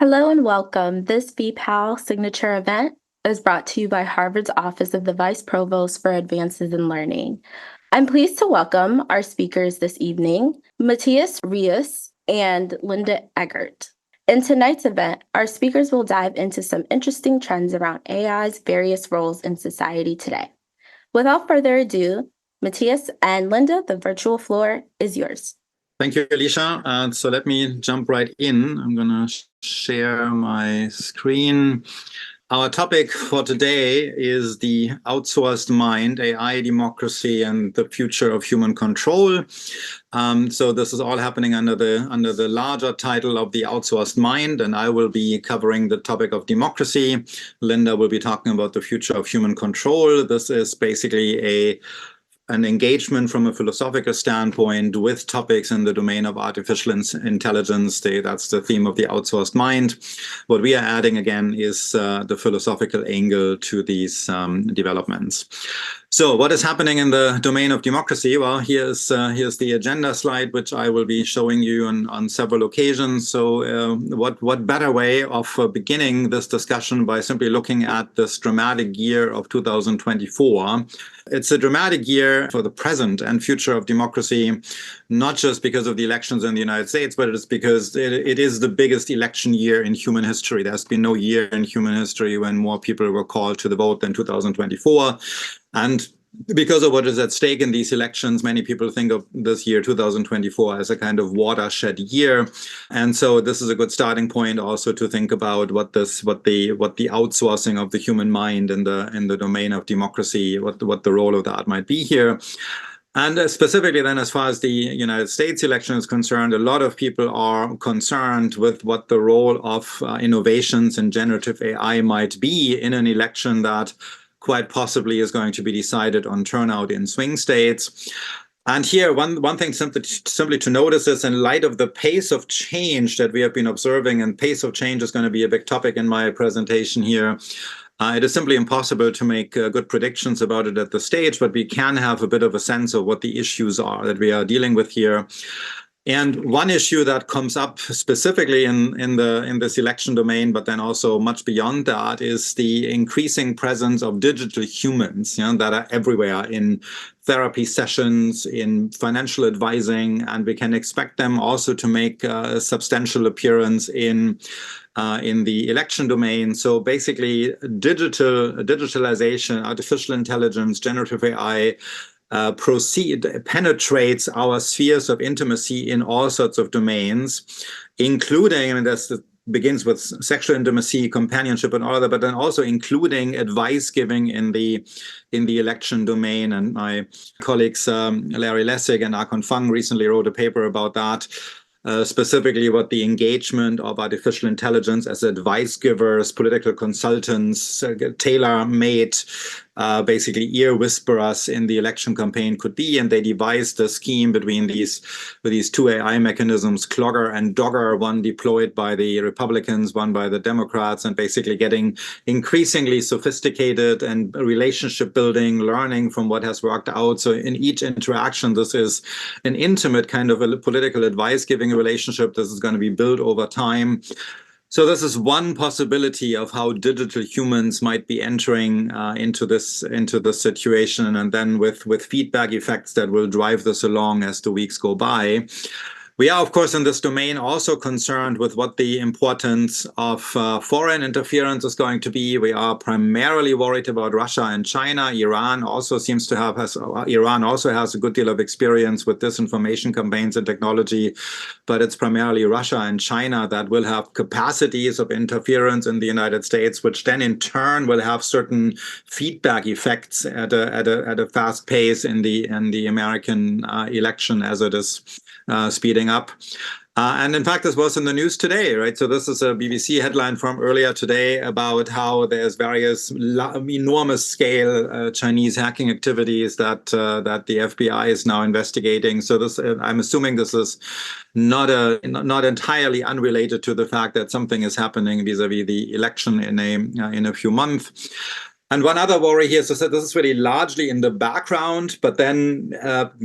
Hello and welcome. This VPAL signature event is brought to you by Harvard's Office of the Vice Provost for Advances in Learning. I'm pleased to welcome our speakers this evening, Matthias Rius and Linda Eggert. In tonight's event, our speakers will dive into some interesting trends around AI's various roles in society today. Without further ado, Matthias and Linda, the virtual floor is yours. Thank you, Alicia. So let me jump right in. I'm going to share my screen. Our topic for today is the outsourced mind, AI, democracy, and the future of human control. So this is all happening under the larger title of the outsourced mind, and I will be covering the topic of democracy. Linda will be talking about the future of human control. This is basically an engagement from a philosophical standpoint with topics in the domain of artificial intelligence. That's the theme of the outsourced mind. What we are adding again is the philosophical angle to these developments. So what is happening in the domain of democracy? Well, here's the agenda slide, which I will be showing you on several occasions. So what better way of beginning this discussion by simply looking at this dramatic year of 2024. It's a dramatic year for the present and future of democracy, not just because of the elections in the United States, but it's because it is the biggest election year in human history. There's been no year in human history when more people were called to the vote than 2024. And because of what is at stake in these elections, many people think of this year, 2024, as a kind of watershed year. And so this is a good starting point also to think about what the outsourcing of the human mind in the domain of democracy, what the role of that might be here. And specifically then, as far as the United States election is concerned, a lot of people are concerned with what the role of innovations in generative AI might be in an election that quite possibly is going to be decided on turnout in swing states. And here, one thing simply to notice is, in light of the pace of change that we have been observing, and pace of change is going to be a big topic in my presentation here, it is simply impossible to make good predictions about it at this stage, but we can have a bit of a sense of what the issues are that we are dealing with here. And one issue that comes up specifically in this election domain, but then also much beyond that, is the increasing presence of digital humans, that are everywhere in therapy sessions, in financial advising, and we can expect them also to make a substantial appearance in the election domain. So basically, digitalization, artificial intelligence, generative AI penetrates our spheres of intimacy in all sorts of domains, including, begins with sexual intimacy, companionship, and all that, but then also including advice giving in the election domain. And my colleagues Larry Lessig and Akon Fung recently wrote a paper about that. Specifically what the engagement of artificial intelligence as advice givers, political consultants, tailor-made, basically ear whisperers in the election campaign could be. And they devised a scheme between these two AI mechanisms, Clogger and Dogger, one deployed by the Republicans, one by the Democrats, and basically getting increasingly sophisticated and relationship building, learning from what has worked out. So in each interaction, this is an intimate kind of a political advice giving relationship. This is going to be built over time. So this is one possibility of how digital humans might be entering into this situation, and then with feedback effects that will drive this along as the weeks go by. We are, of course, in this domain also concerned with what the importance of foreign interference is going to be. We are primarily worried about Russia and China. Iran also has a good deal of experience with disinformation campaigns and technology, but it's primarily Russia and China that will have capacities of interference in the United States, which then in turn will have certain feedback effects at a fast pace in the American election as it is speeding up. And in fact, this was in the news today, right? So this is a BBC headline from earlier today about how there's various enormous scale Chinese hacking activities that the FBI is now investigating. So this, I'm assuming this is not entirely unrelated to the fact that something is happening vis-a-vis the election in a few months. And one other worry here, so this is really largely in the background, but then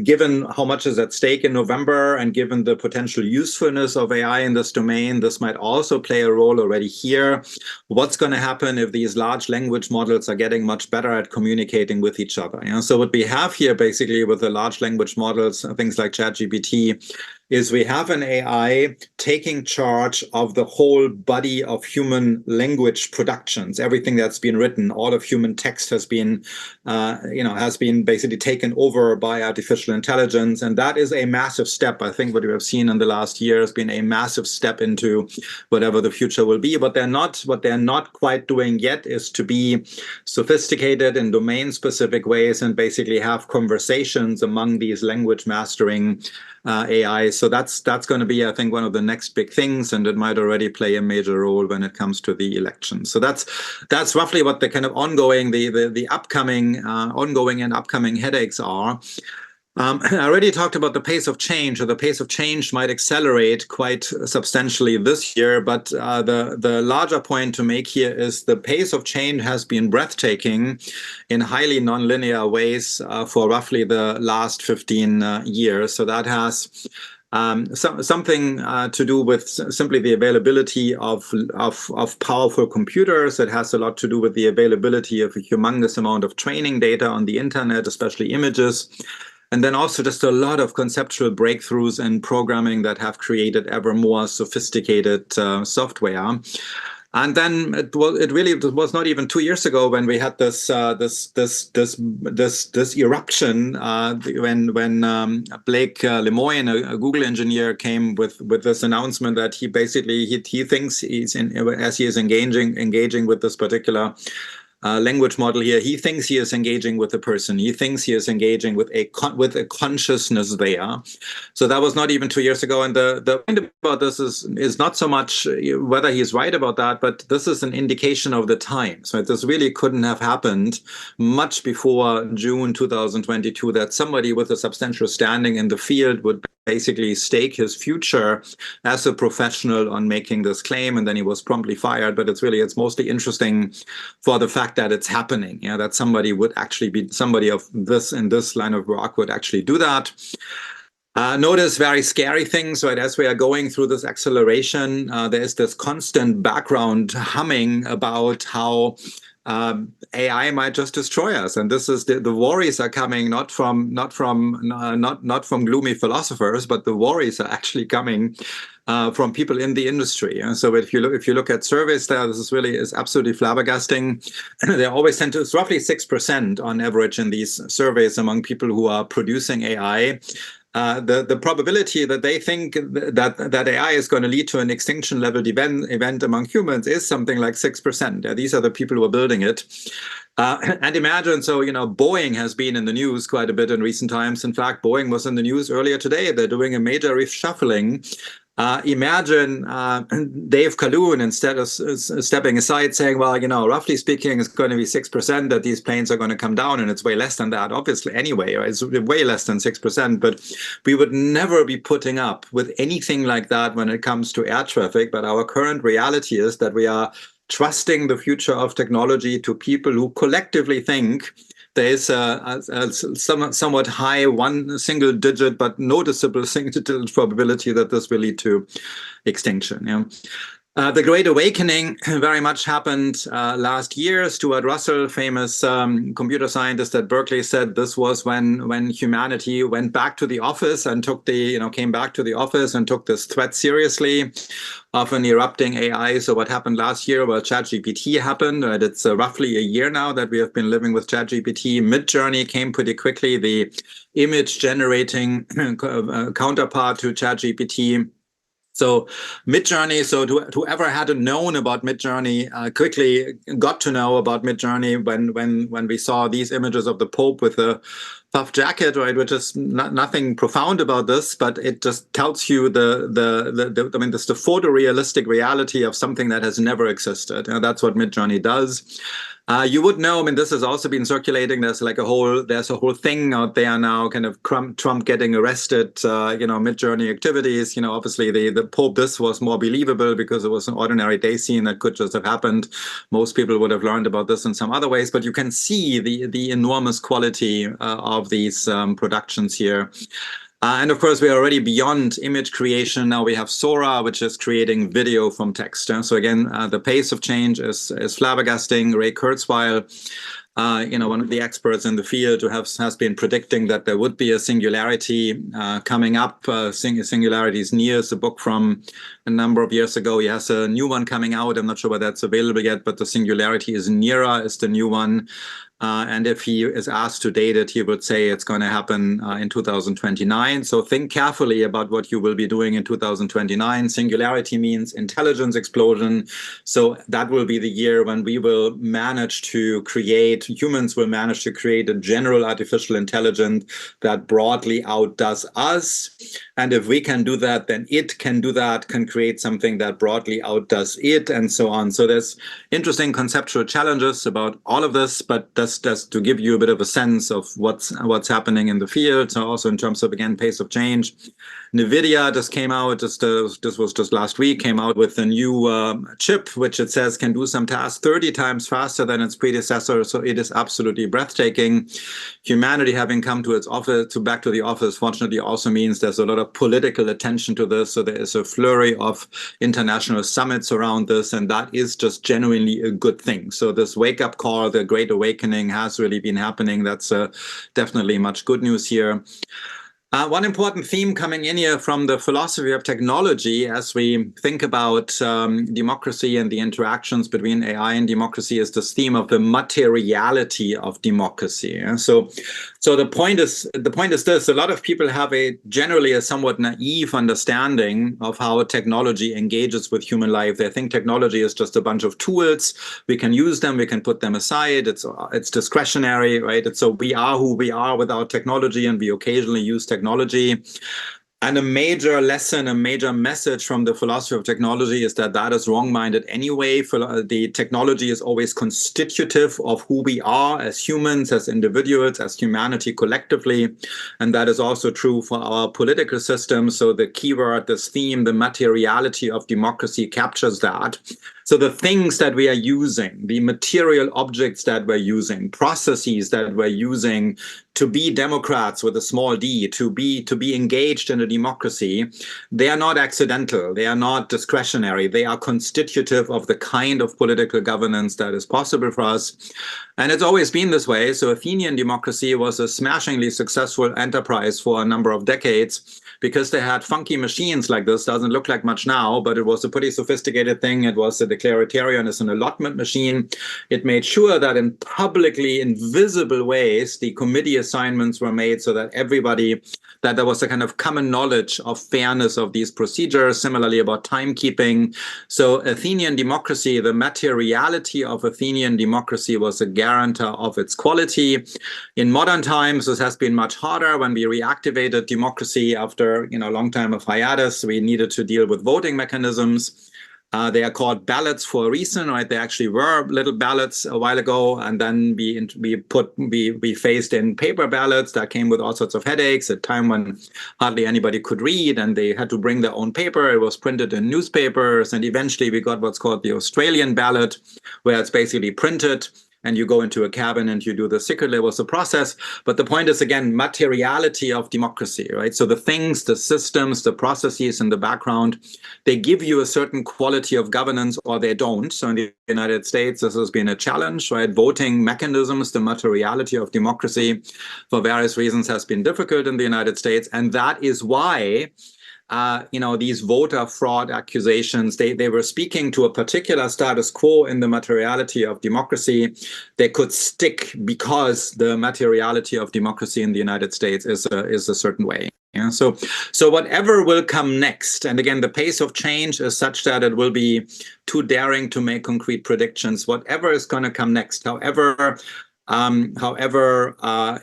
given how much is at stake in November and given the potential usefulness of AI in this domain, this might also play a role already here. What's going to happen if these large language models are getting much better at communicating with each other? So what we have here basically with the large language models, things like ChatGPT, is we have an AI taking charge of the whole body of human language productions. Everything that's been written, all of human text has been basically taken over by artificial intelligence. And that is a massive step. I think what we have seen in the last year has been a massive step into whatever the future will be. But what they're not quite doing yet is to be sophisticated in domain-specific ways and basically have conversations among these language mastering AI. So that's going to be, I think, one of the next big things, and it might already play a major role when it comes to the election. So that's roughly what the kind of ongoing and upcoming headaches are. I already talked about the pace of change, or the pace of change might accelerate quite substantially this year. But the larger point to make here is the pace of change has been breathtaking in highly nonlinear ways for roughly the last 15 years. So that has something to do with simply the availability of powerful computers. It has a lot to do with the availability of a humongous amount of training data on the internet, especially images. And then also just a lot of conceptual breakthroughs in programming that have created ever more sophisticated software. And then it was not even 2 years ago when we had this eruption when Blake Lemoine, a Google engineer, came with this announcement that he thinks as he is engaging with this particular language model here, he thinks he is engaging with a person. He thinks he is engaging with a consciousness there. So that was not even 2 years ago. And the point about this is not so much whether he's right about that, but this is an indication of the times. Right? This really couldn't have happened much before June 2022, that somebody with a substantial standing in the field would basically stake his future as a professional on making this claim, and then he was promptly fired. But it's mostly interesting for the fact that it's happening, that somebody of this in this line of work would actually do that. Notice very scary things, right? As we are going through this acceleration, there's this constant background humming about how AI might just destroy us, and this is the worries are coming not from gloomy philosophers, but the worries are actually coming from people in the industry. And so if you look at surveys there, this is absolutely flabbergasting. They always tend to, it's roughly 6% on average in these surveys among people who are producing AI. The probability that they think that AI is going to lead to an extinction level event among humans is something like 6%. These are the people who are building it. And imagine, Boeing has been in the news quite a bit in recent times. In fact, Boeing was in the news earlier today. They're doing a major reshuffling. Imagine Dave Calhoun, instead of stepping aside, saying, well, roughly speaking, it's going to be 6% that these planes are going to come down, and it's way less than that, obviously, anyway. It's way less than 6%, but we would never be putting up with anything like that when it comes to air traffic. But our current reality is that we are trusting the future of technology to people who collectively think there is a somewhat high single digit but noticeable single digit probability that this will lead to extinction. The Great Awakening very much happened last year. Stuart Russell, famous computer scientist at Berkeley, said this was when humanity went back to the office and came back to the office and took this threat seriously of an erupting AI. So what happened last year? Well, ChatGPT happened. It's roughly a year now that we have been living with ChatGPT. Midjourney came pretty quickly, the image generating counterpart to ChatGPT. So Midjourney, whoever hadn't known about Midjourney quickly got to know about Midjourney when we saw these images of the Pope with a puff jacket, right? Which is nothing profound about this, but it just tells you the photorealistic reality of something that has never existed. That's what Midjourney does. You would know. I mean, this has also been circulating. There's a whole thing out there now, kind of Trump getting arrested. Mid-journey activities. Obviously the Pope. This was more believable because it was an ordinary day scene that could just have happened. Most people would have learned about this in some other ways, but you can see the enormous quality of these productions here. And of course, we are already beyond image creation. Now we have Sora, which is creating video from text. So again, the pace of change is flabbergasting. Ray Kurzweil, one of the experts in the field who has been predicting that there would be a singularity coming up. Singularity is Near is a book from a number of years ago. He has a new one coming out. I'm not sure whether that's available yet, but the singularity is Nearer is the new one. And if he is asked to date it, he would say it's going to happen in 2029. So think carefully about what you will be doing in 2029. Singularity means intelligence explosion. So that will be the year when humans will manage to create a general artificial intelligence that broadly outdoes us. And if we can do that, then it can do that, can create something that broadly outdoes it, and so on. So there's interesting conceptual challenges about all of this, but just to give you a bit of a sense of what's happening in the field. So also in terms of, again, pace of change. NVIDIA just came out, this was just last week, came out with a new chip, which it says can do some tasks 30 times faster than its predecessor. So it is absolutely breathtaking. Humanity having come to its office, back to the office, fortunately also means there's a lot of political attention to this. So there is a flurry of international summits around this, and that is just genuinely a good thing. So this wake-up call, the Great Awakening, has really been happening. That's definitely much good news here. One important theme coming in here from the philosophy of technology as we think about democracy and the interactions between AI and democracy is this theme of the materiality of democracy. So the point is this: a lot of people have generally a somewhat naive understanding of how technology engages with human life. They think technology is just a bunch of tools. We can use them, we can put them aside. It's discretionary, right? So we are who we are without technology, and we occasionally use technology. And a major lesson, a major message from the philosophy of technology is that is wrong-minded anyway. The technology is always constitutive of who we are as humans, as individuals, as humanity collectively. And that is also true for our political system. So the keyword, this theme, the materiality of democracy captures that. So the things that we are using, the material objects that we're using, processes that we're using to be democrats with a small d, to be engaged in a democracy, they are not accidental, they are not discretionary, they are constitutive of the kind of political governance that is possible for us. And it's always been this way. So Athenian democracy was a smashingly successful enterprise for a number of decades because they had funky machines like this. Doesn't look like much now, but it was a pretty sophisticated thing. It was a declaratarian, it's an allotment machine. It made sure that in publicly invisible ways, the committee assignments were made so that that there was a kind of common knowledge of fairness of these procedures, similarly about timekeeping. So Athenian democracy, the materiality of Athenian democracy was a guarantor of its quality. In modern times, this has been much harder. When we reactivated democracy after a long time of hiatus, we needed to deal with voting mechanisms. They are called ballots for a reason, right? They actually were little ballots a while ago, and then we phased in paper ballots that came with all sorts of headaches at a time when hardly anybody could read, and they had to bring their own paper. It was printed in newspapers, and eventually we got what's called the Australian ballot, where it's basically printed and you go into a cabin and you do the secret levels of process. But the point is, again, materiality of democracy, right? So the things, the systems, the processes in the background, they give you a certain quality of governance or they don't. So in the United States, this has been a challenge, right? Voting mechanisms, the materiality of democracy for various reasons has been difficult in the United States. And that is why these voter fraud accusations, they were speaking to a particular status quo in the materiality of democracy. They could stick because the materiality of democracy in the United States is a certain way. Yeah, so whatever will come next, and again, the pace of change is such that it will be too daring to make concrete predictions. Whatever is going to come next, however However,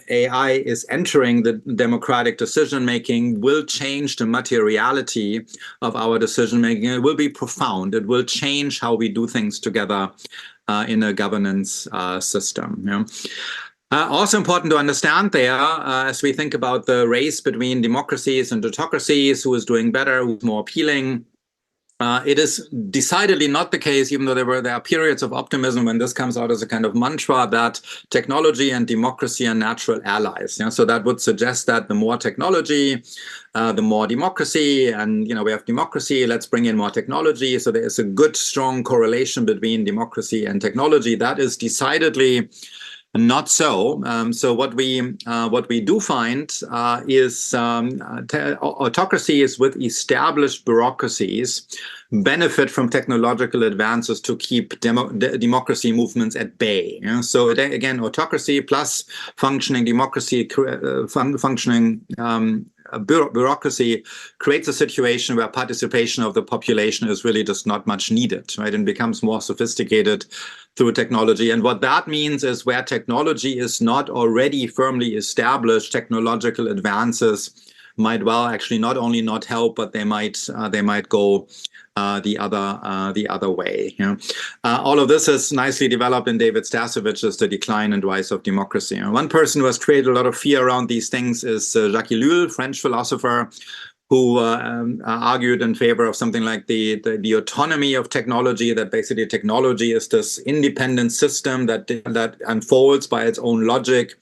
AI is entering the democratic decision-making, will change the materiality of our decision-making. It will be profound. It will change how we do things together in a governance system. Also important to understand there, as we think about the race between democracies and autocracies, who is doing better, who's more appealing. It is decidedly not the case, even though there are periods of optimism when this comes out as a kind of mantra, that technology and democracy are natural allies. So that would suggest that the more technology, the more democracy, and we have democracy, let's bring in more technology. So there is a good, strong correlation between democracy and technology. That is decidedly not so. So what we do find is autocracies with established bureaucracies benefit from technological advances to keep democracy movements at bay. So again, autocracy plus functioning democracy, functioning bureaucracy creates a situation where participation of the population is really just not much needed, right? And becomes more sophisticated through technology. And what that means is where technology is not already firmly established, technological advances might well actually not only not help, but they might go the other way. All of this is nicely developed in David Stasowicz's The Decline and Rise of Democracy. One person who has created a lot of fear around these things is Jacques Ellul, French philosopher, who argued in favor of something like the autonomy of technology, that basically technology is this independent system that unfolds by its own logic,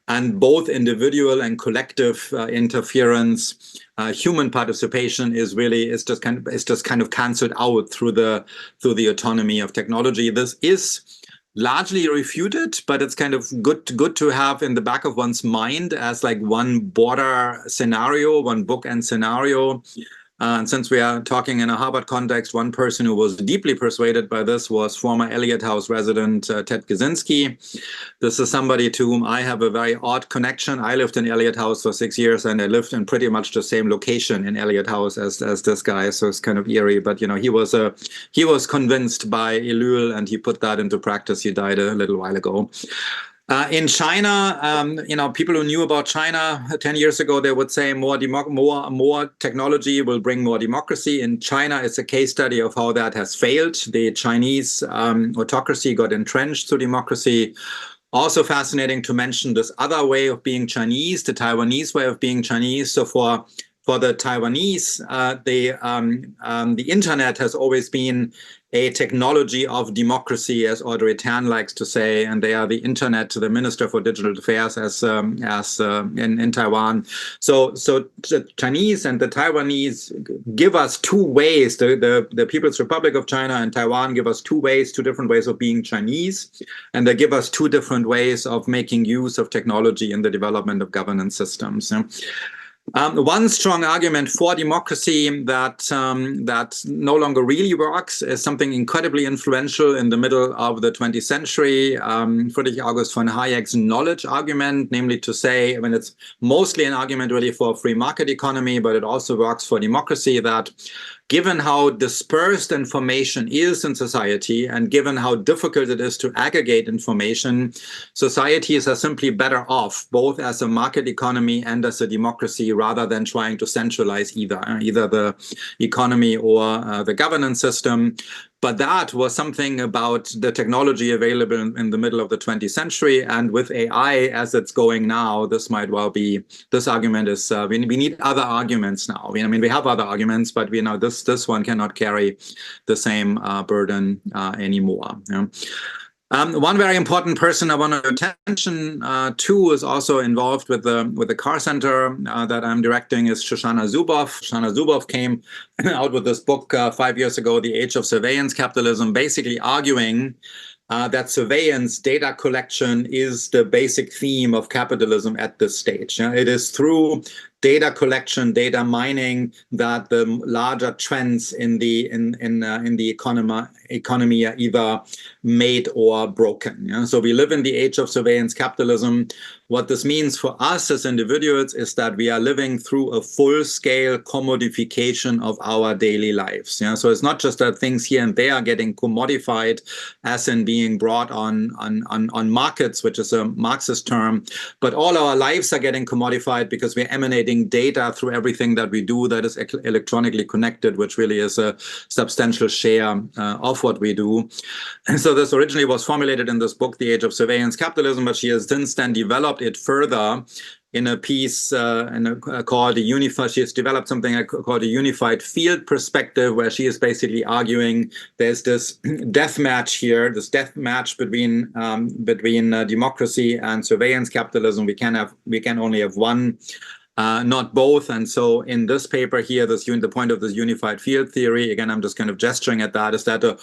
and both individual and collective interference, human participation is just kind of cancelled out through the autonomy of technology. This is largely refuted, but it's kind of good to have in the back of one's mind as like one border scenario, one bookend scenario. And since we are talking in a Harvard context, one person who was deeply persuaded by this was former Eliot House resident Ted Kaczynski. This is somebody to whom I have a very odd connection. I lived in Eliot House for 6 years, and I lived in pretty much the same location in Eliot House as this guy. So it's kind of eerie. But he was convinced by Ellul, and he put that into practice. He died a little while ago. In China, people who knew about China 10 years ago, they would say more technology will bring more democracy. In China, it's a case study of how that has failed. The Chinese autocracy got entrenched through democracy. Also fascinating to mention this other way of being Chinese, the Taiwanese way of being Chinese. So for the Taiwanese, the internet has always been a technology of democracy, as Audrey Tan likes to say, and they are the internet to the Minister for Digital Affairs as in Taiwan. So the Chinese and the Taiwanese give us two ways. The People's Republic of China and Taiwan give us two different ways of being Chinese, and they give us two different ways of making use of technology in the development of governance systems. One strong argument for democracy that no longer really works is something incredibly influential in the middle of the 20th century, Friedrich August von Hayek's knowledge argument, namely to say, when it's mostly an argument really for a free market economy, but it also works for democracy, that given how dispersed information is in society, and given how difficult it is to aggregate information, societies are simply better off, both as a market economy and as a democracy, rather than trying to centralize either the economy or the governance system. But that was something about the technology available in the middle of the 20th century. And with AI as it's going now, this might well be, this argument is, we need other arguments now. I mean, we have other arguments, but this one cannot carry the same burden anymore. One very important person I want to attention to is also involved with the car center that I'm directing is Shoshana Zuboff. Shoshana Zuboff came out with this book 5 years ago, The Age of Surveillance Capitalism, basically arguing that surveillance data collection is the basic theme of capitalism at this stage. It is through data collection, data mining, that the larger trends in the economy are either made or broken. Yeah? So we live in the age of surveillance capitalism. What this means for us as individuals is that we are living through a full-scale commodification of our daily lives. Yeah? So it's not just that things here and there are getting commodified, as in being brought on markets, which is a Marxist term, but all our lives are getting commodified because we're emanating data through everything that we do that is electronically connected, which really is a substantial share of what we do. And so this originally was formulated in this book, The Age of Surveillance Capitalism, but she has since then developed it further in a piece called she has developed something called a unified field perspective, where she is basically arguing there's this death match here, this death match between democracy and surveillance capitalism. We can only have one, not both. And so in this paper here, the point of this unified field theory, again, I'm just kind of gesturing at that, is that a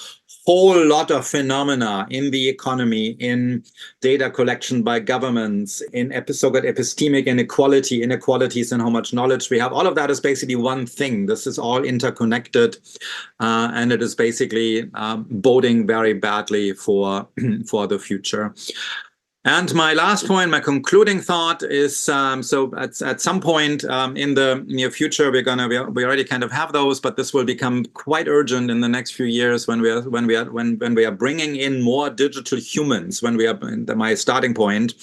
whole lot of phenomena in the economy, in data collection by governments, in so-called epistemic inequalities in how much knowledge we have, all of that is basically one thing. This is all interconnected, and it is basically boding very badly for the future. And my last point, my concluding thought is, so at some point in the near future, we already kind of have those, but this will become quite urgent in the next few years when we are bringing in more digital humans. My starting point,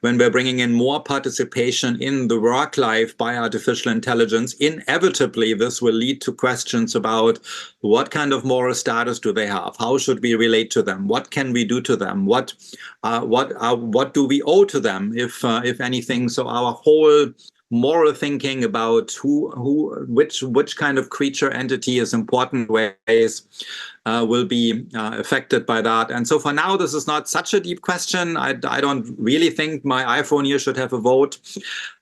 when we're bringing in more participation in the work life by artificial intelligence, inevitably this will lead to questions about what kind of moral status do they have? How should we relate to them? What can we do to them? What do we owe to them, if anything? So our whole moral thinking about which kind of creature entity is important ways will be affected by that. And so for now, this is not such a deep question. I don't really think my iPhone here should have a vote.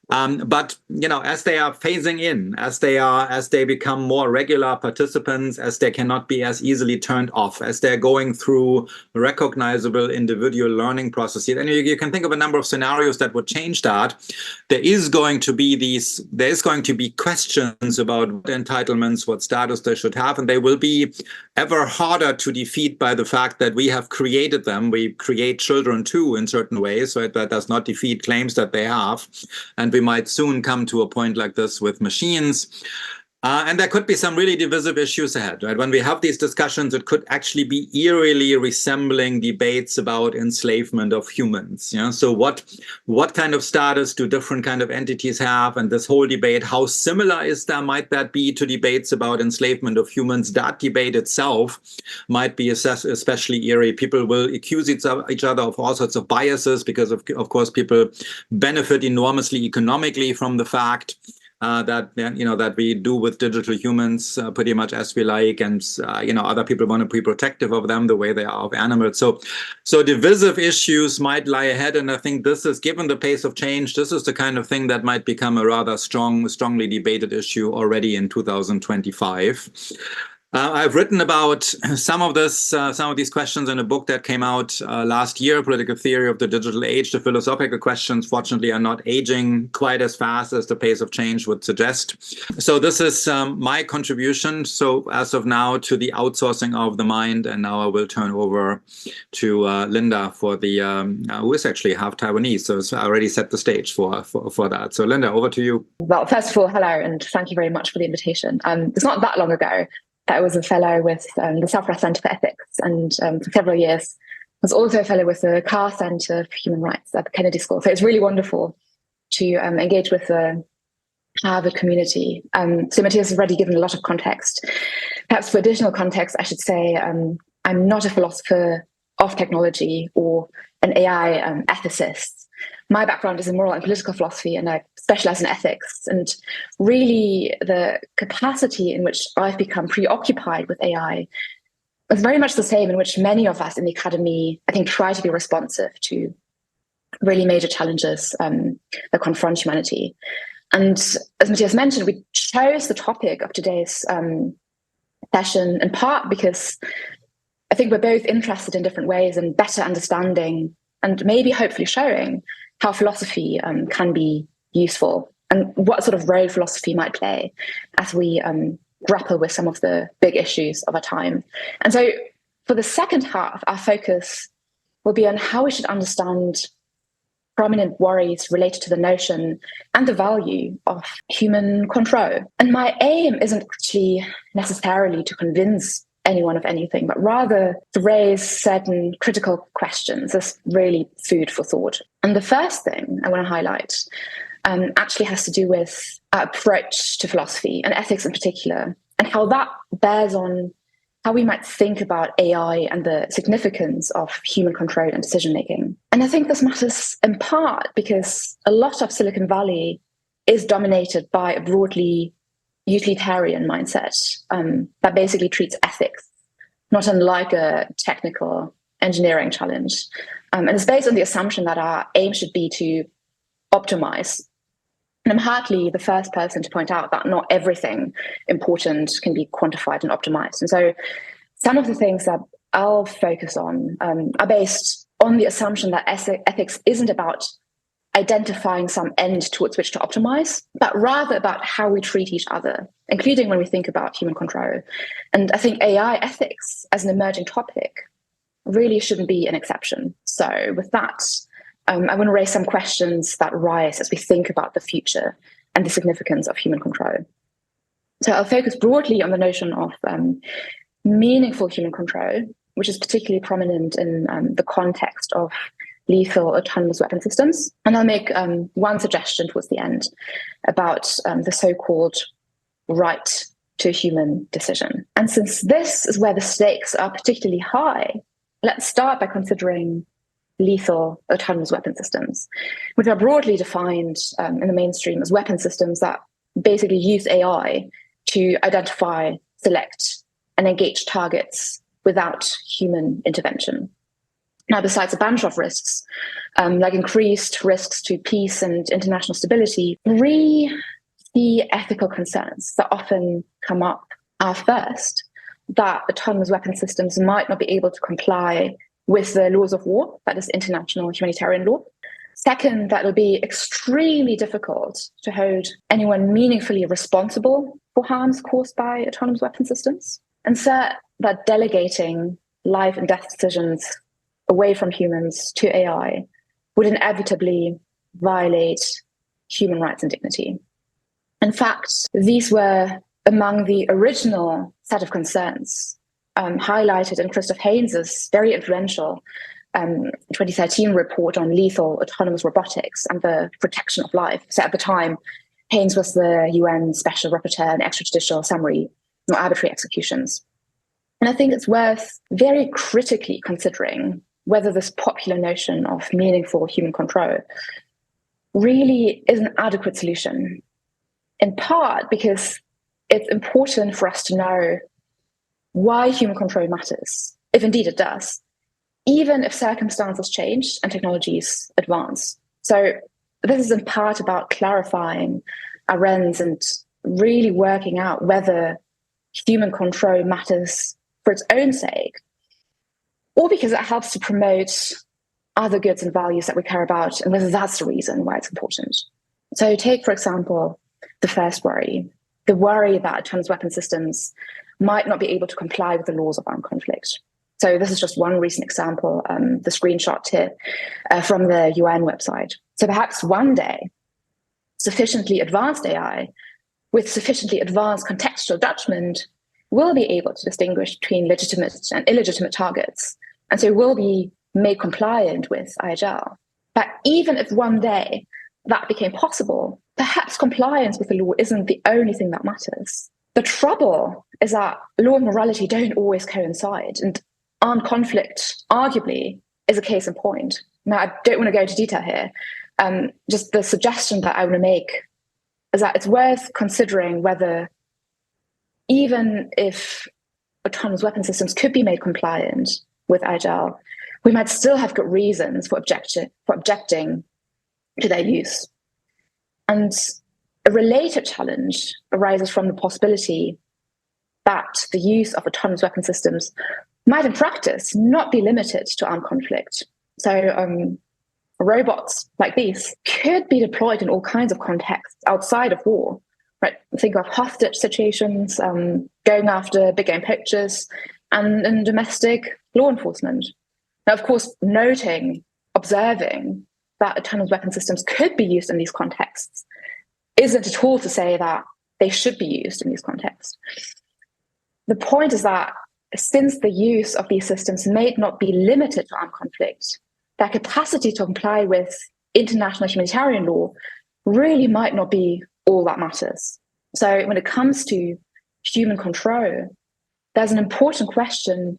But as they are phasing in, as they become more regular participants, as they cannot be as easily turned off, as they're going through recognizable individual learning processes, and you can think of a number of scenarios that would change that. There is going to be questions about what entitlements, what status they should have, and they will be ever harder to defeat by the fact that we have created them. We create children too in certain ways, so that does not defeat claims that they have. And we might soon come to a point like this with machines. And there could be some really divisive issues ahead, right? When we have these discussions, it could actually be eerily resembling debates about enslavement of humans. Yeah. So what kind of status do different kind of entities have? And this whole debate, how similar might that be to debates about enslavement of humans? That debate itself might be especially eerie. People will accuse each other of all sorts of biases because of course, people benefit enormously economically from the fact that we do with digital humans pretty much as we like, and other people want to be protective of them the way they are of animals. So divisive issues might lie ahead, and I think this is, given the pace of change, this is the kind of thing that might become a rather strongly debated issue already in 2025. I've written about some of these questions in a book that came out last year, Political Theory of the Digital Age. The philosophical questions, fortunately, are not aging quite as fast as the pace of change would suggest. So this is my contribution, so as of now, to the outsourcing of the mind. And now I will turn over to Linda for the who is actually half Taiwanese, so I already set the stage for that. So Linda, over to you. Well, first of all, hello, and thank you very much for the invitation. It's not that long ago I was a fellow with the Southwest Centre for Ethics, and for several years I was also a fellow with the Carr Centre for Human Rights at the Kennedy School. So it's really wonderful to engage with the Harvard community. So Matthias has already given a lot of context. Perhaps for additional context, I should say I'm not a philosopher of technology or an AI ethicist. My background is in moral and political philosophy, and I specialize in ethics. And really, the capacity in which I've become preoccupied with AI is very much the same in which many of us in the academy, I think, try to be responsive to really major challenges that confront humanity. And as Matthias mentioned, we chose the topic of today's session in part because I think we're both interested in different ways in better understanding and maybe hopefully showing how philosophy can be useful and what sort of role philosophy might play as we grapple with some of the big issues of our time. And so for the second half, our focus will be on how we should understand prominent worries related to the notion and the value of human control. And my aim isn't actually necessarily to convince anyone of anything, but rather to raise certain critical questions as really food for thought. And the first thing I want to highlight actually has to do with our approach to philosophy and ethics in particular, and how that bears on how we might think about AI and the significance of human control and decision making. And I think this matters in part because a lot of Silicon Valley is dominated by a broadly utilitarian mindset that basically treats ethics not unlike a technical engineering challenge. And it's based on the assumption that our aim should be to optimize. And I'm hardly the first person to point out that not everything important can be quantified and optimized. And so some of the things that I'll focus on are based on the assumption that ethics isn't about identifying some end towards which to optimize, but rather about how we treat each other, including when we think about human control. And I think AI ethics as an emerging topic really shouldn't be an exception. So with that, I want to raise some questions that rise as we think about the future and the significance of human control. So I'll focus broadly on the notion of meaningful human control, which is particularly prominent in the context of lethal autonomous weapon systems. And I'll make one suggestion towards the end about the so-called right to a human decision. And since this is where the stakes are particularly high, let's start by considering lethal autonomous weapon systems, which are broadly defined in the mainstream as weapon systems that basically use AI to identify, select, and engage targets without human intervention. Now, besides a bunch of risks, like increased risks to peace and international stability, three key ethical concerns that often come up are first, that autonomous weapon systems might not be able to comply with the laws of war, that is international humanitarian law. Second, that it'll be extremely difficult to hold anyone meaningfully responsible for harms caused by autonomous weapon systems. And third, that delegating life and death decisions away from humans to AI would inevitably violate human rights and dignity. In fact, these were among the original set of concerns highlighted in Christoph Haynes's very influential 2013 report on lethal autonomous robotics and the protection of life. So at the time, Haynes was the UN Special Rapporteur on extrajudicial summary or arbitrary executions. And I think it's worth very critically considering whether this popular notion of meaningful human control really is an adequate solution, in part because it's important for us to know why human control matters, if indeed it does, even if circumstances change and technologies advance. So this is in part about clarifying our ends and really working out whether human control matters for its own sake, or because it helps to promote other goods and values that we care about, and whether that's the reason why it's important. So take, for example, the first worry, the worry that autonomous weapon systems might not be able to comply with the laws of armed conflict. So this is just one recent example, the screenshot here from the UN website. So perhaps one day, sufficiently advanced AI with sufficiently advanced contextual judgment will be able to distinguish between legitimate and illegitimate targets, and so will be made compliant with IHL. But even if one day that became possible, perhaps compliance with the law isn't the only thing that matters. The trouble is that law and morality don't always coincide, and armed conflict, arguably, is a case in point. Now, I don't want to go into detail here. Just the suggestion that I want to make is that it's worth considering whether, even if autonomous weapon systems could be made compliant with IHL, we might still have good reasons for objecting to their use. And a related challenge arises from the possibility that the use of autonomous weapon systems might in practice not be limited to armed conflict. So, robots like these could be deployed in all kinds of contexts outside of war. Right? Think of hostage situations, going after big game poachers, and in domestic law enforcement. Now, of course, observing that autonomous weapon systems could be used in these contexts isn't at all to say that they should be used in these contexts. The point is that since the use of these systems may not be limited to armed conflict, their capacity to comply with international humanitarian law really might not be all that matters. So when it comes to human control, there's an important question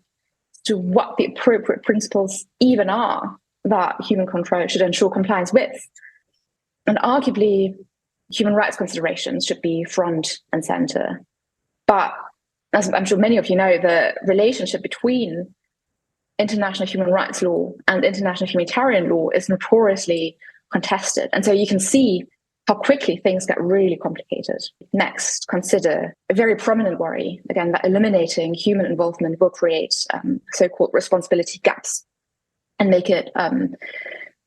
to what the appropriate principles even are that human control should ensure compliance with. And arguably, human rights considerations should be front and center. But as I'm sure many of you know, the relationship between international human rights law and international humanitarian law is notoriously contested. And so you can see how quickly things get really complicated. Next, consider a very prominent worry, again, that eliminating human involvement will create so-called responsibility gaps and make it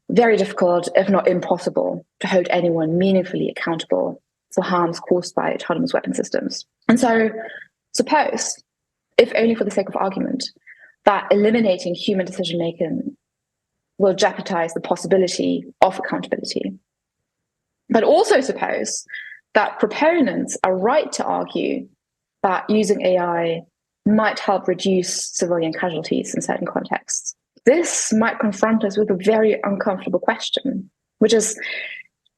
very difficult, if not impossible, to hold anyone meaningfully accountable for harms caused by autonomous weapon systems. And so suppose, if only for the sake of argument, that eliminating human decision-making will jeopardize the possibility of accountability. But also suppose that proponents are right to argue that using AI might help reduce civilian casualties in certain contexts. This might confront us with a very uncomfortable question, which is,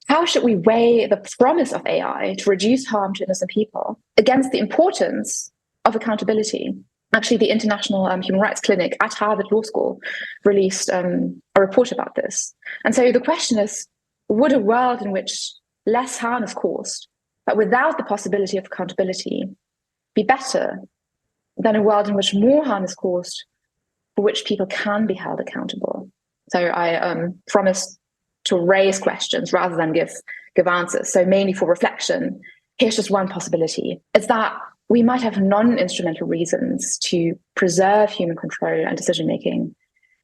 how should we weigh the promise of AI to reduce harm to innocent people against the importance of accountability? Actually, the International Human Rights Clinic at Harvard Law School released a report about this. And so the question is, would a world in which less harm is caused, but without the possibility of accountability, be better than a world in which more harm is caused, for which people can be held accountable? So I promised to raise questions rather than give answers. So mainly for reflection, here's just one possibility. It's that we might have non-instrumental reasons to preserve human control and decision-making,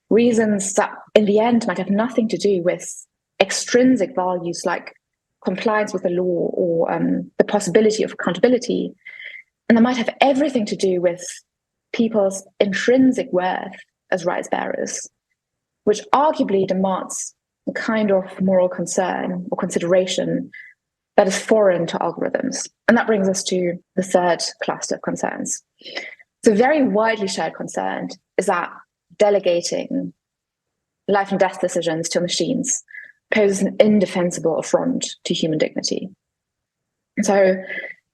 reasons that in the end might have nothing to do with extrinsic values like compliance with the law or the possibility of accountability. And that might have everything to do with people's intrinsic worth as rights bearers, which arguably demands a kind of moral concern or consideration that is foreign to algorithms. And that brings us to the third cluster of concerns. So a very widely shared concern is that delegating life and death decisions to machines poses an indefensible affront to human dignity. And so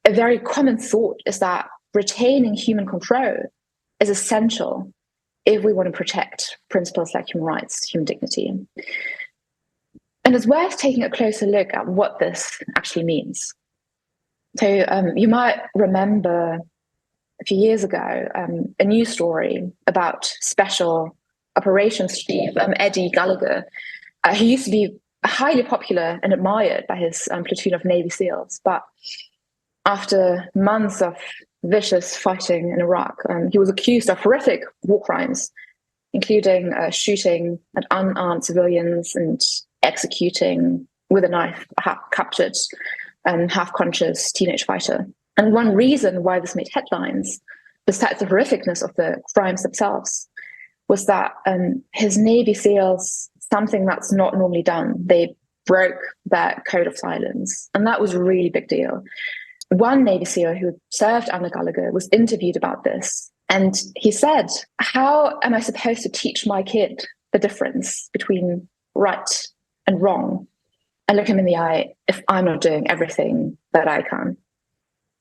a very common thought is that retaining human control is essential if we want to protect principles like human rights, human dignity. And it's worth taking a closer look at what this actually means. So you might remember a few years ago a news story about Special Operations Chief Eddie Gallagher. He used to be highly popular and admired by his platoon of Navy SEALs, but after months of vicious fighting in Iraq, he was accused of horrific war crimes, including shooting at unarmed civilians and executing with a knife a captured and half-conscious teenage fighter. And one reason why this made headlines, besides the horrificness of the crimes themselves, was that his Navy SEALs, something that's not normally done, they broke their code of silence. And that was a really big deal. One Navy SEAL who served under Gallagher was interviewed about this. And he said, how am I supposed to teach my kid the difference between right and wrong and look him in the eye if I'm not doing everything that I can?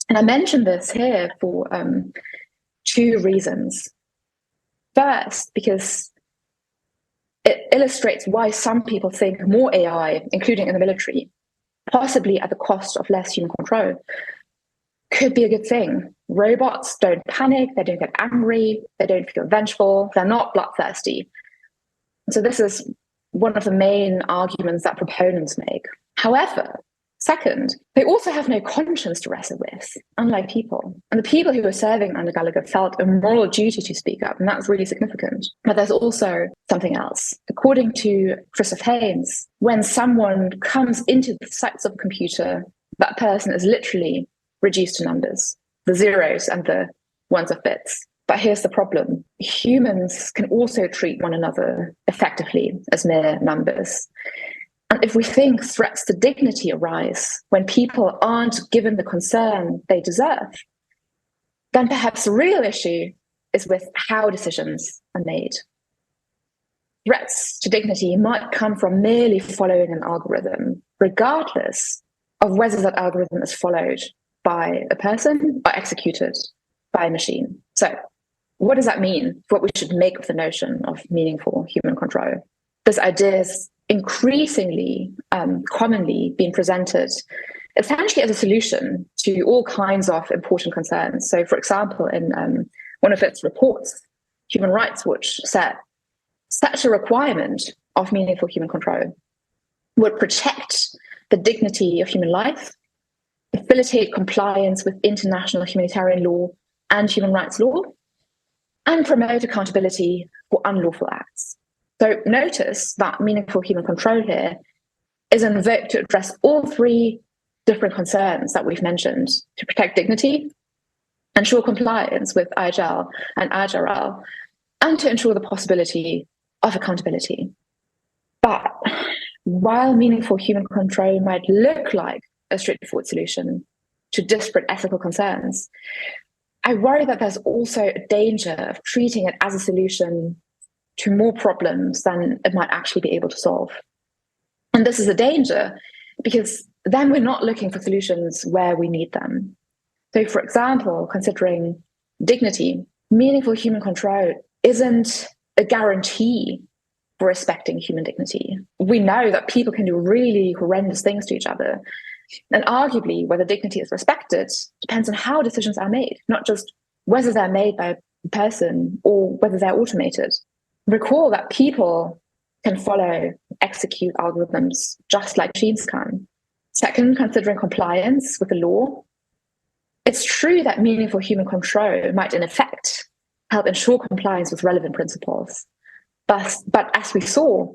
And I mention this here for two reasons. First, because it illustrates why some people think more AI, including in the military, possibly at the cost of less human control, could be a good thing. Robots don't panic, they don't get angry, they don't feel vengeful, they're not bloodthirsty. So this is one of the main arguments that proponents make. However, Second, they also have no conscience to wrestle with, unlike people. And the people who were serving under Gallagher felt a moral duty to speak up, and that's really significant. But there's also something else. According to Christoph Haynes, when someone comes into the sights of a computer, that person is literally reduced to numbers, the zeros and the ones of bits. But here's the problem. Humans can also treat one another effectively as mere numbers. And if we think threats to dignity arise when people aren't given the concern they deserve, then perhaps the real issue is with how decisions are made. Threats to dignity might come from merely following an algorithm, regardless of whether that algorithm is followed by a person or executed by a machine. So, what does that mean for what we should make of the notion of meaningful human control? This idea is increasingly commonly being presented essentially as a solution to all kinds of important concerns. So, for example, in one of its reports, Human Rights Watch said such a requirement of meaningful human control would protect the dignity of human life, facilitate compliance with international humanitarian law and human rights law, and promote accountability for unlawful acts. So notice that meaningful human control here is invoked to address all three different concerns that we've mentioned: to protect dignity, ensure compliance with IHL and IHRL, and to ensure the possibility of accountability. But while meaningful human control might look like a straightforward solution to disparate ethical concerns, I worry that there's also a danger of treating it as a solution to more problems than it might actually be able to solve. And this is a danger because then we're not looking for solutions where we need them. So, for example, considering dignity, meaningful human control isn't a guarantee for respecting human dignity. We know that people can do really horrendous things to each other. And arguably, whether dignity is respected depends on how decisions are made, not just whether they're made by a person or whether they're automated. Recall that people can follow, execute algorithms just like machines can. Second, considering compliance with the law, it's true that meaningful human control might, in effect, help ensure compliance with relevant principles. But as we saw,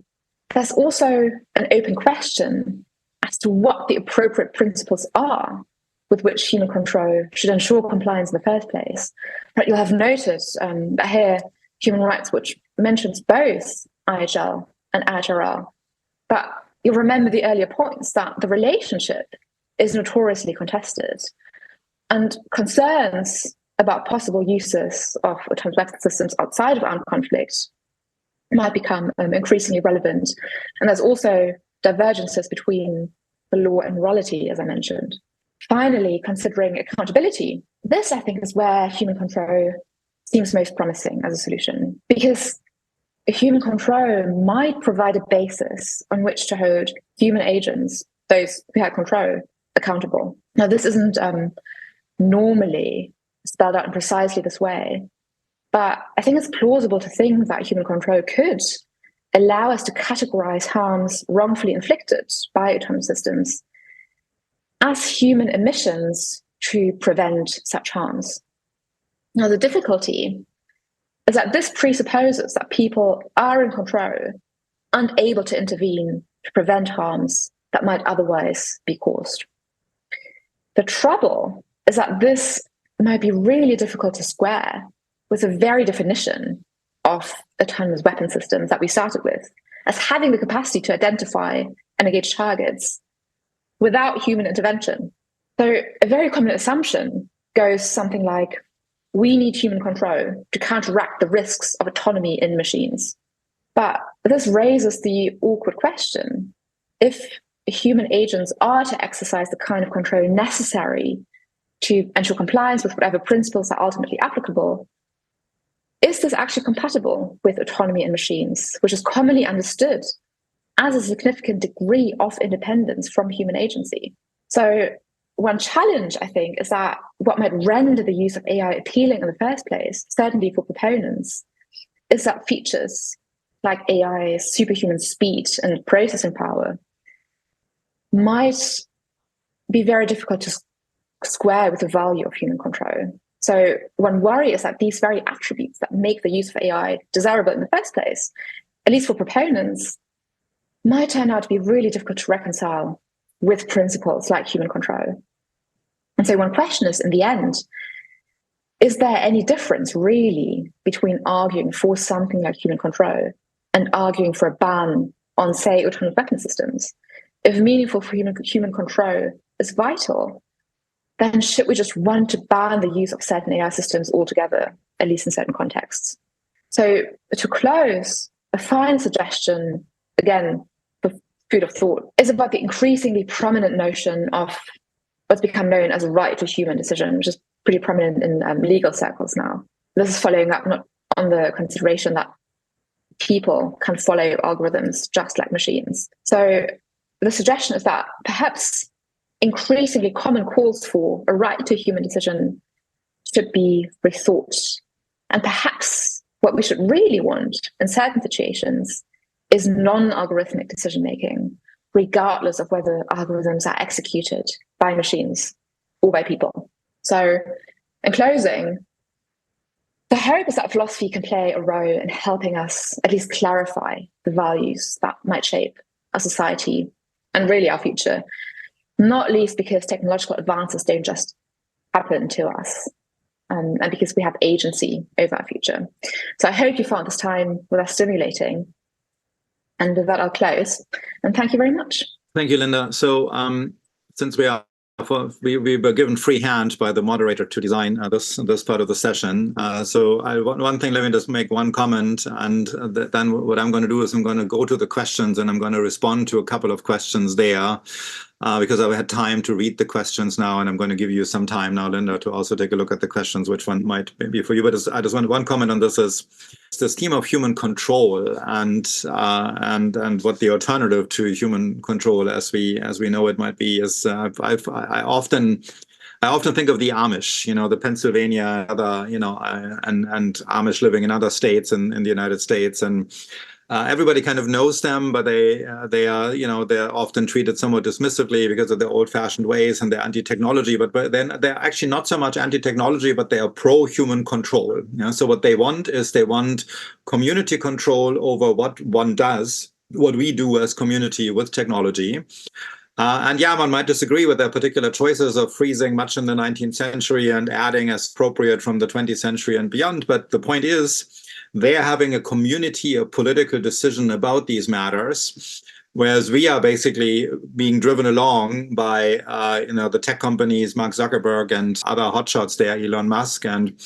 there's also an open question as to what the appropriate principles are with which human control should ensure compliance in the first place. But you'll have noticed that here, Human Rights Watch mentions both IHL and IHRL. But you'll remember the earlier points that the relationship is notoriously contested. And concerns about possible uses of autonomous weapon systems outside of armed conflict might become increasingly relevant. And there's also divergences between the law and morality, as I mentioned. Finally, considering accountability, this, I think, is where human control seems most promising as a solution, because human control might provide a basis on which to hold human agents, those who had control, accountable. Now, this isn't normally spelled out in precisely this way, but I think it's plausible to think that human control could allow us to categorize harms wrongfully inflicted by autonomous systems as human emissions to prevent such harms. Now, the difficulty is that this presupposes that people are in control and able to intervene to prevent harms that might otherwise be caused. The trouble is that this might be really difficult to square with the very definition of autonomous weapon systems that we started with, as having the capacity to identify and engage targets without human intervention. So a very common assumption goes something like, we need human control to counteract the risks of autonomy in machines. But this raises the awkward question: if human agents are to exercise the kind of control necessary to ensure compliance with whatever principles are ultimately applicable, is this actually compatible with autonomy in machines, which is commonly understood as a significant degree of independence from human agency? So one challenge, I think, is that what might render the use of AI appealing in the first place, certainly for proponents, is that features like AI's superhuman speed and processing power might be very difficult to square with the value of human control. So one worry is that these very attributes that make the use of AI desirable in the first place, at least for proponents, might turn out to be really difficult to reconcile with principles like human control. And so one question is, in the end, is there any difference really between arguing for something like human control and arguing for a ban on, say, autonomous weapon systems? If meaningful for human control is vital, then should we just want to ban the use of certain AI systems altogether, at least in certain contexts? So to close, a final suggestion, again, for food of thought, is about the increasingly prominent notion of what's become known as a right to human decision, which is pretty prominent in legal circles now. This is following up not on the consideration that people can follow algorithms just like machines. So the suggestion is that perhaps increasingly common calls for a right to human decision should be rethought. And perhaps what we should really want in certain situations is non-algorithmic decision-making, regardless of whether algorithms are executed by machines or by people. So in closing, the hope is that philosophy can play a role in helping us at least clarify the values that might shape our society and really our future, not least because technological advances don't just happen to us, and because we have agency over our future. So I hope you found this time with us stimulating. And with that, I'll close. And thank you very much. Thank you, Linda. So since we were given free hand by the moderator to design this part of the session. One thing, let me just make one comment, and then what I'm going to do is I'm going to go to the questions and I'm going to respond to a couple of questions there. Because I've had time to read the questions now, and I'm going to give you some time now, Linda, to also take a look at the questions, which one might be for you. But I just want one comment on this is this theme of human control and what the alternative to human control, as we know it, might be. Is I often think of the Amish, the Pennsylvania, other, and Amish living in other states in the United States, and everybody kind of knows them, but they are, they're often treated somewhat dismissively because of their old-fashioned ways and their anti-technology. But then they're actually not so much anti-technology, but they are pro-human control. So what they want is they want community control over what one does, what we do as community with technology. And yeah, one might disagree with their particular choices of freezing much in the 19th century and adding as appropriate from the 20th century and beyond. But the point is, they're having a community, a political decision about these matters, whereas we are basically being driven along by, the tech companies, Mark Zuckerberg and other hotshots there, Elon Musk, and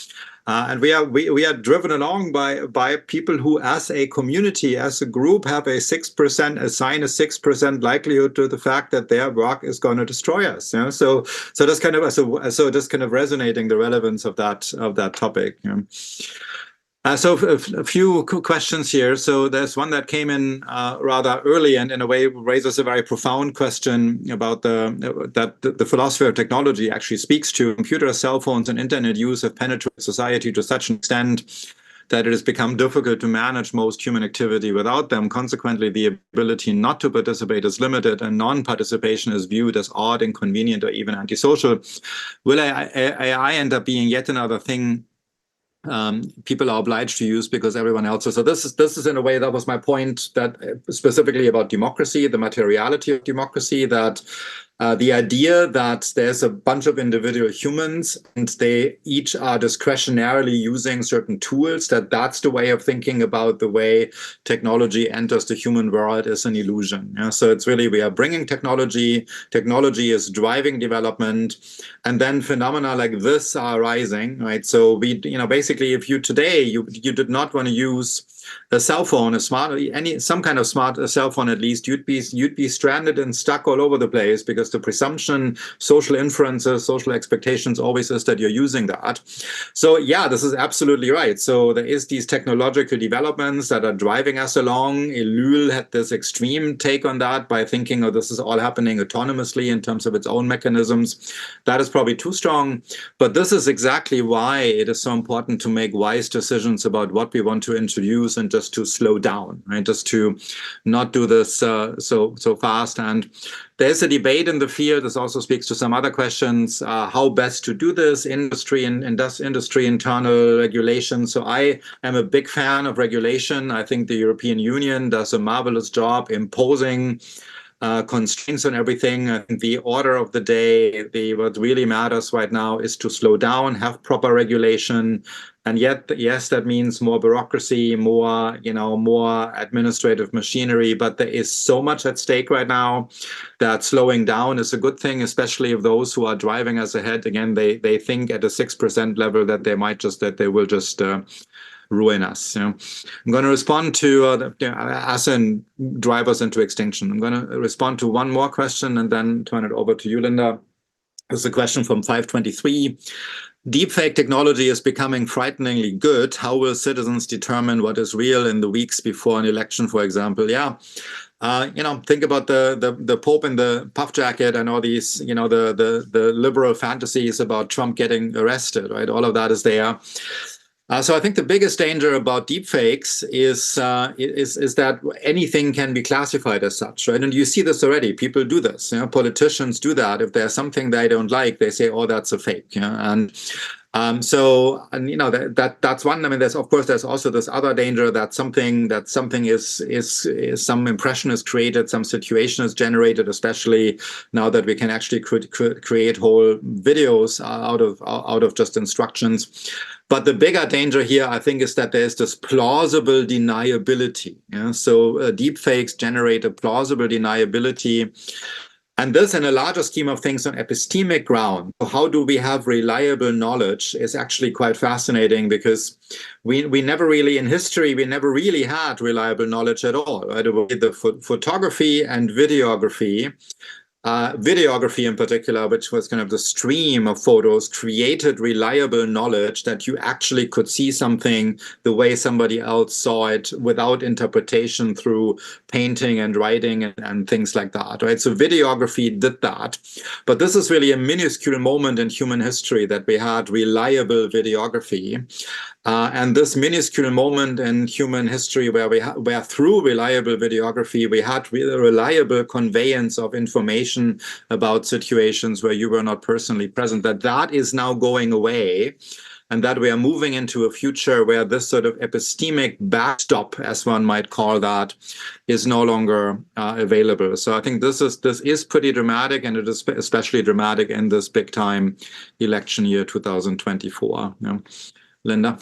we are driven along by people who, as a community, as a group, have assign a 6% likelihood to the fact that their work is going to destroy us. So just kind of resonating the relevance of that topic. So a few questions here. So there's one that came in rather early and in a way raises a very profound question about that the philosophy of technology actually speaks to. Computers, cell phones, and internet use have penetrated society to such an extent that it has become difficult to manage most human activity without them. Consequently, the ability not to participate is limited, and non-participation is viewed as odd, inconvenient, or even antisocial. Will AI end up being yet another thing people are obliged to use because everyone else is? So this is in a way, that was my point, that specifically about democracy, the materiality of democracy, that the idea that there's a bunch of individual humans and they each are discretionarily using certain tools, that's the way of thinking about the way technology enters the human world is an illusion. So it's really, we are bringing technology is driving development, and then phenomena like this are rising, right? So we, basically, if you today, you did not want to use a cell phone, some kind of smart cell phone, at least, you'd be stranded and stuck all over the place, because the presumption, social inferences, social expectations always is that you're using that. So yeah, this is absolutely right. So there is these technological developments that are driving us along. Ellul had this extreme take on that by thinking, oh, this is all happening autonomously in terms of its own mechanisms. That is probably too strong, but this is exactly why it is so important to make wise decisions about what we want to introduce algorithms and just to slow down, right? Just to not do this so fast. And there's a debate in the field. This also speaks to some other questions, how best to do this, industry and industry internal regulation. So I am a big fan of regulation. I think the European Union does a marvelous job imposing constraints on everything. I think the order of the day, what really matters right now is to slow down, have proper regulation. And yet, yes, that means more bureaucracy, more administrative machinery. But there is so much at stake right now that slowing down is a good thing, especially if those who are driving us ahead, again, they think at a 6% level that they will just ruin us. I'm going to respond to us and drivers into extinction. I'm going to respond to one more question and then turn it over to you, Linda. This is a question from 523. Deepfake technology is becoming frighteningly good. How will citizens determine what is real in the weeks before an election, for example? Yeah. Think about the Pope in the puff jacket and all these, the liberal fantasies about Trump getting arrested, right? All of that is there. So I think the biggest danger about deepfakes is that anything can be classified as such, right? And you see this already. People do this. Politicians do that. If there's something they don't like, they say, "Oh, that's a fake." And that's one. I mean, there's also this other danger that something is some impression is created, some situation is generated, especially now that we can actually create whole videos out of just instructions. But the bigger danger here, I think, is that there's this plausible deniability. So deepfakes generate a plausible deniability. And this, in a larger scheme of things, on epistemic ground, how do we have reliable knowledge is actually quite fascinating, because we never really, in history, we never really had reliable knowledge at all. Right? The photography and videography in particular, which was kind of the stream of photos, created reliable knowledge that you actually could see something the way somebody else saw it without interpretation through painting and writing and things like that, right? So videography did that. But this is really a minuscule moment in human history that we had reliable videography. And this minuscule moment in human history where through reliable videography, we had reliable conveyance of information about situations where you were not personally present, that is now going away. And that we are moving into a future where this sort of epistemic backstop, as one might call that, is no longer available. So I think this is pretty dramatic, and it is especially dramatic in this big time election year 2024. Linda?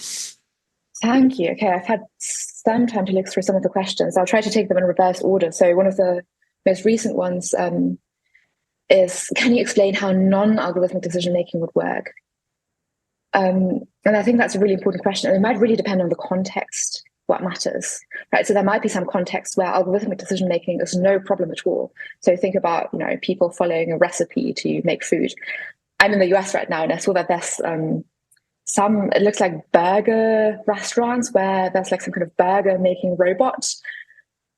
Thank you. Okay, I've had some time to look through some of the questions. I'll try to take them in reverse order. So one of the most recent ones is, can you explain how non-algorithmic decision-making would work? And I think that's a really important question. And it might really depend on the context, what matters, right? So there might be some context where algorithmic decision-making is no problem at all. So think about, people following a recipe to make food. I'm in the US right now, and I saw that there's it looks like burger restaurants where there's like some kind of burger making robot.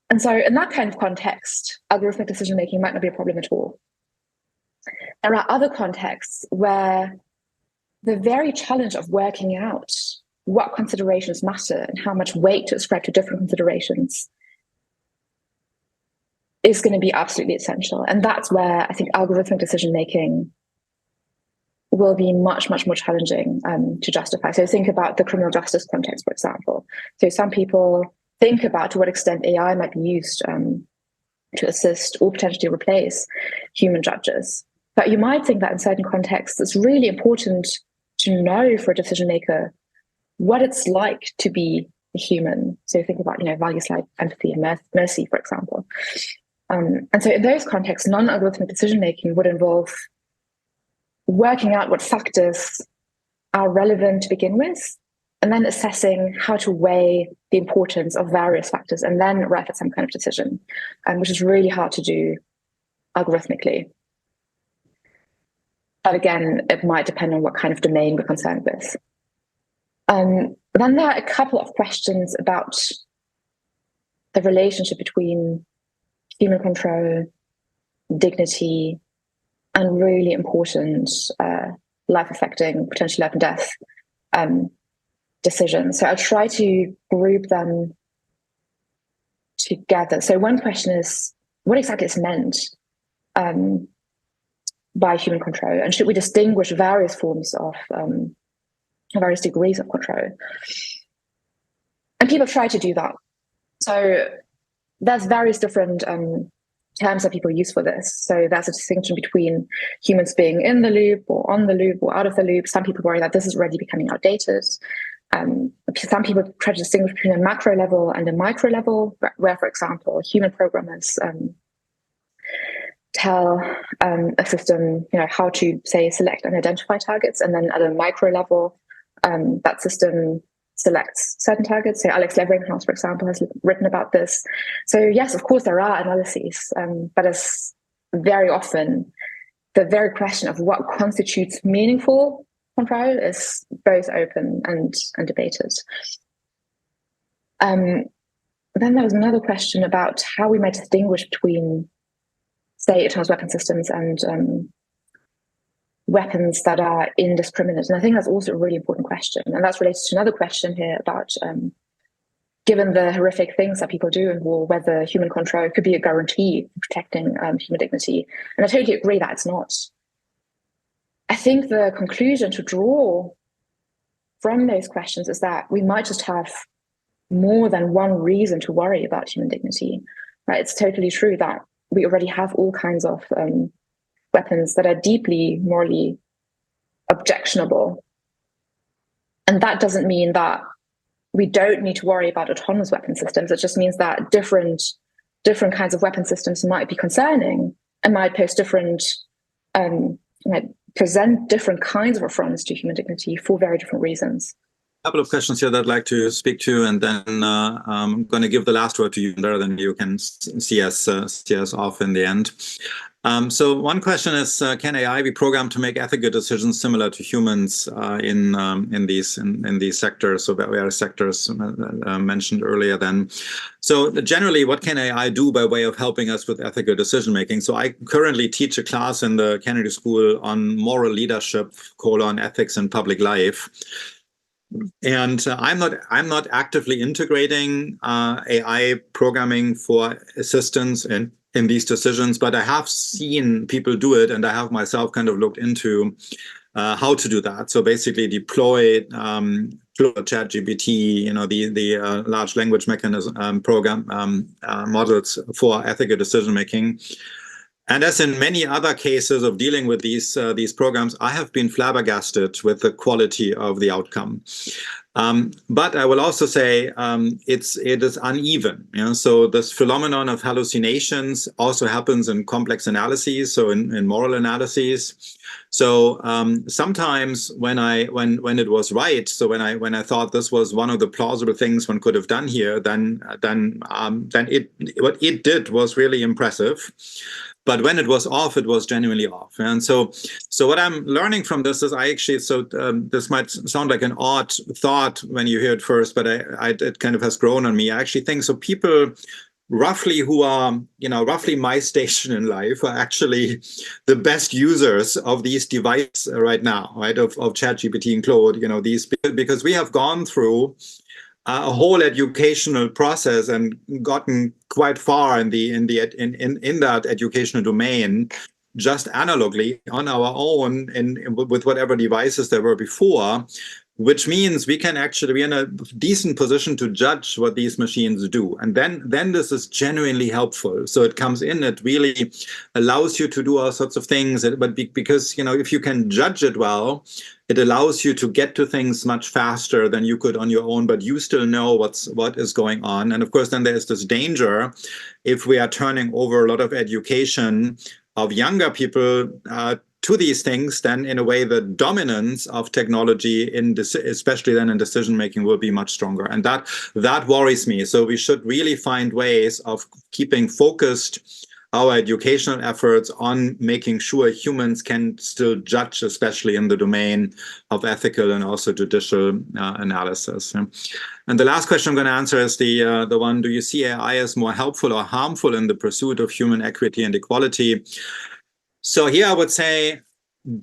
And so in that kind of context, algorithmic decision-making might not be a problem at all. There are other contexts where the very challenge of working out what considerations matter and how much weight to ascribe to different considerations is going to be absolutely essential. And that's where I think algorithmic decision-making will be much, much more challenging to justify. So think about the criminal justice context, for example. So some people think about to what extent AI might be used to assist or potentially replace human judges. But you might think that in certain contexts, it's really important to know for a decision maker what it's like to be a human. So think about, values like empathy and mercy, for example. And so in those contexts, non-algorithmic decision-making would involve working out what factors are relevant to begin with, and then assessing how to weigh the importance of various factors, and then arrive at some kind of decision, which is really hard to do algorithmically. But again, it might depend on what kind of domain we're concerned with. Then there are a couple of questions about the relationship between human control, dignity, and really important life-affecting, potentially life and death decisions. So I'll try to group them together. So one question is, what exactly is meant by human control? And should we distinguish various forms of, various degrees of control? And people try to do that. So there's various different terms that people use for this. So there's a distinction between humans being in the loop or on the loop or out of the loop. Some people worry that this is already becoming outdated. Some people try to distinguish between a macro level and a micro level, where, for example, human programmers tell a system, how to, say, select and identify targets, and then at a micro level, that system selects certain targets. So Alex Leveringhouse, for example, has written about this. So yes, of course, there are analyses, but it's very often the very question of what constitutes meaningful control is both open and debated. Then there was another question about how we might distinguish between, say, autonomous weapon systems and weapons that are indiscriminate. And I think that's also a really important question. And that's related to another question here about, given the horrific things that people do in war, whether human control could be a guarantee for protecting human dignity. And I totally agree that it's not. I think the conclusion to draw from those questions is that we might just have more than one reason to worry about human dignity. Right? It's totally true that we already have all kinds of weapons that are deeply morally objectionable. And that doesn't mean that we don't need to worry about autonomous weapon systems. It just means that different kinds of weapon systems might be concerning and might pose different, might present different kinds of affronts to human dignity for very different reasons. A couple of questions here that I'd like to speak to, and then I'm going to give the last word to you, and then you can see us off in the end. So one question is, can AI be programmed to make ethical decisions similar to humans in these sectors, so various sectors mentioned earlier then? So generally, what can AI do by way of helping us with ethical decision making? So I currently teach a class in the Kennedy School on moral leadership, ethics in public life. And I'm not actively integrating AI programming for assistance in these decisions, but I have seen people do it, and I have myself kind of looked into how to do that. So basically deploy ChatGPT, the large language mechanism program models for ethical decision making. And as in many other cases of dealing with these programs, I have been flabbergasted with the quality of the outcome. But I will also say it is uneven. So this phenomenon of hallucinations also happens in complex analyses, so in moral analyses. So sometimes when it was right, so when I thought this was one of the plausible things one could have done here, then what it did was really impressive. But when it was off, it was genuinely off. And so what I'm learning from this is this might sound like an odd thought when you hear it first, but it kind of has grown on me. I actually think so people roughly who are, roughly my station in life are actually the best users of these devices right now, right? Of ChatGPT and Claude, because we have gone through a whole educational process and gotten quite far in that educational domain, just analogly on our own with whatever devices there were before, which means we can actually be in a decent position to judge what these machines do. And then this is genuinely helpful. So it comes in, it really allows you to do all sorts of things, but because, if you can judge it well, it allows you to get to things much faster than you could on your own, but you still know what is going on. And of course, then there's this danger if we are turning over a lot of education of younger people to these things, then in a way the dominance of technology especially then in decision making will be much stronger, and that worries me. So we should really find ways of keeping focused our educational efforts on making sure humans can still judge, especially in the domain of ethical and also judicial analysis. And the last question I'm going to answer is the one: do you see AI as more helpful or harmful in the pursuit of human equity and equality? So here I would say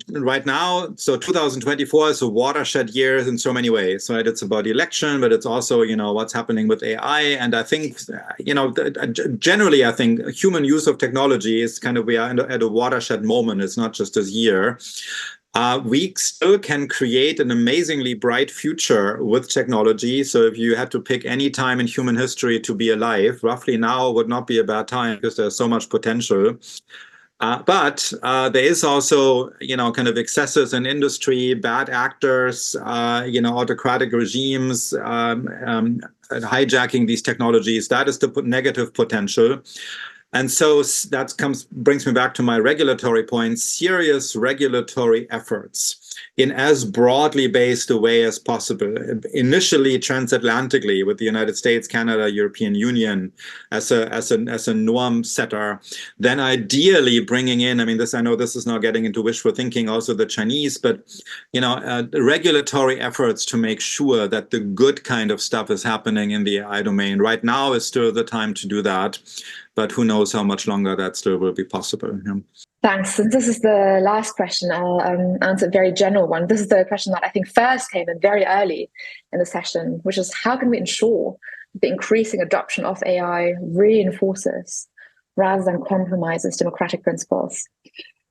right now, so 2024 is a watershed year in so many ways, right? It's about the election, but it's also, what's happening with AI. And I think, generally, I think human use of technology is kind of, we are at a watershed moment. It's not just this year. We still can create an amazingly bright future with technology. So if you had to pick any time in human history to be alive, roughly now would not be a bad time because there's so much potential. But there is also, kind of excesses in industry, bad actors, autocratic regimes hijacking these technologies. That is the negative potential. And so that brings me back to my regulatory point, serious regulatory efforts in as broadly based a way as possible, initially transatlantically with the United States, Canada, European Union as a norm setter, then ideally bringing in, I know this is now getting into wishful thinking, also the Chinese, but, regulatory efforts to make sure that the good kind of stuff is happening in the AI domain. Right now is still the time to do that. But who knows how much longer that still will be possible. Yeah. Thanks. And this is the last question. I'll answer a very general one. This is the question that I think first came in very early in the session, which is how can we ensure the increasing adoption of AI reinforces rather than compromises democratic principles?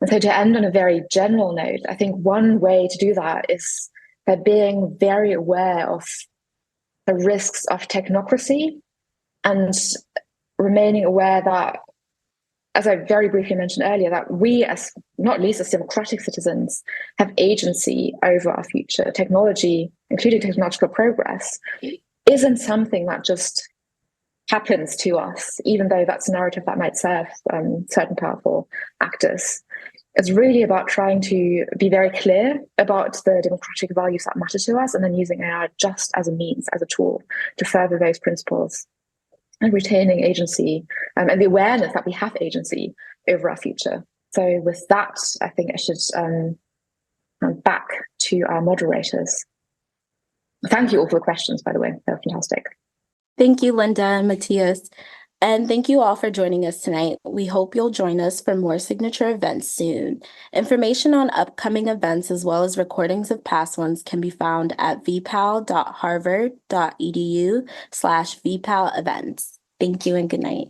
And so to end on a very general note, I think one way to do that is by being very aware of the risks of technocracy and remaining aware that, as I very briefly mentioned earlier, that we, as not least as democratic citizens, have agency over our future. Technology, including technological progress, isn't something that just happens to us, even though that's a narrative that might serve certain powerful actors. It's really about trying to be very clear about the democratic values that matter to us, and then using AI just as a means, as a tool to further those principles, and retaining agency and the awareness that we have agency over our future. So with that, I think I should back to our moderators. Thank you all for the questions, by the way. They're fantastic. Thank you, Linda and Matthias. And thank you all for joining us tonight. We hope you'll join us for more signature events soon. Information on upcoming events as well as recordings of past ones can be found at vpal.harvard.edu/vpal events. Thank you and good night.